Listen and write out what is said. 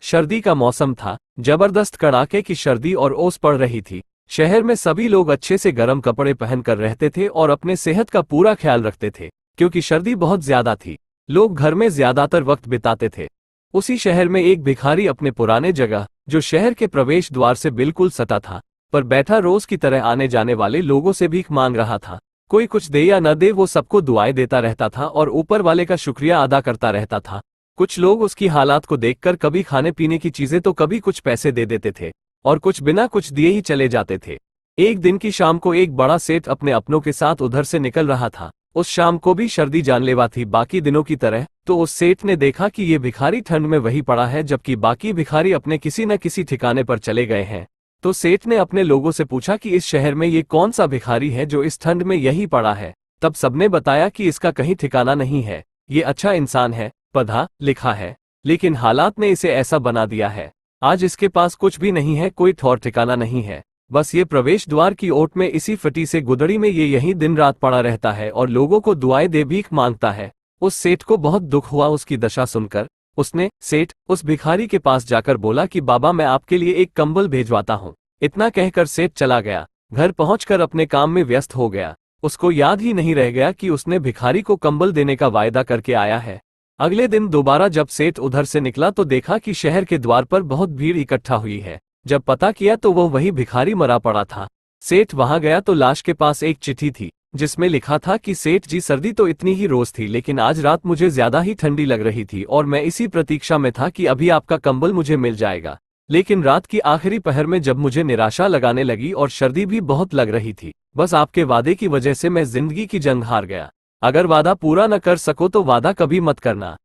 सर्दी का मौसम था। जबरदस्त कड़ाके की सर्दी और ओस पड़ रही थी। शहर में सभी लोग अच्छे से गर्म कपड़े पहनकर रहते थे और अपने सेहत का पूरा ख्याल रखते थे, क्योंकि सर्दी बहुत ज्यादा थी। लोग घर में ज्यादातर वक्त बिताते थे। उसी शहर में एक भिखारी अपने पुराने जगह, जो शहर के प्रवेश द्वार से बिल्कुल सटा था, पर बैठा रोज की तरह आने जाने वाले लोगों से भीख मांग रहा था। कोई कुछ दे या न दे, वो सबको दुआएं देता रहता था और ऊपर वाले का शुक्रिया अदा करता रहता था। कुछ लोग उसकी हालात को देखकर कभी खाने पीने की चीजें तो कभी कुछ पैसे दे देते थे, और कुछ बिना कुछ दिए ही चले जाते थे। एक दिन की शाम को एक बड़ा सेठ अपने अपनों के साथ उधर से निकल रहा था। उस शाम को भी सर्दी जानलेवा थी बाकी दिनों की तरह। तो उस सेठ ने देखा कि ये भिखारी ठंड में वही पड़ा है, जबकि बाकी भिखारी अपने किसी न किसी ठिकाने पर चले गए हैं। तो सेठ ने अपने लोगों से पूछा कि इस शहर में ये कौन सा भिखारी है जो इस ठंड में यही पड़ा है। तब सबने बताया कि इसका कहीं ठिकाना नहीं है, ये अच्छा इंसान है, पढ़ा लिखा है, लेकिन हालात ने इसे ऐसा बना दिया है। आज इसके पास कुछ भी नहीं है, कोई ठौर ठिकाना नहीं है। बस ये प्रवेश द्वार की ओट में इसी फटी से गुदड़ी में ये यहीं दिन रात पड़ा रहता है और लोगों को दुआएं दे भीख मांगता है। उस सेठ को बहुत दुख हुआ उसकी दशा सुनकर। उसने सेठ उस भिखारी के पास जाकर बोला कि बाबा, मैं आपके लिए एक कंबल भेजवाता हूँ। इतना कहकर सेठ चला गया। घर पहुंचकर अपने काम में व्यस्त हो गया। उसको याद ही नहीं रह गया कि उसने भिखारी को कंबल देने का वायदा करके आया है। अगले दिन दोबारा जब सेठ उधर से निकला तो देखा कि शहर के द्वार पर बहुत भीड़ इकट्ठा हुई है। जब पता किया तो वो वही भिखारी मरा पड़ा था। सेठ वहां गया तो लाश के पास एक चिट्ठी थी, जिसमें लिखा था कि सेठ जी, सर्दी तो इतनी ही रोज थी, लेकिन आज रात मुझे ज्यादा ही ठंडी लग रही थी और मैं इसी प्रतीक्षा में था कि अभी आपका कंबल मुझे मिल जाएगा। लेकिन रात की आखिरी पहर में जब मुझे निराशा लगाने लगी और सर्दी भी बहुत लग रही थी, बस आपके वादे की वजह से मैं जिंदगी की जंग हार गया। अगर वादा पूरा न कर सको तो वादा कभी मत करना।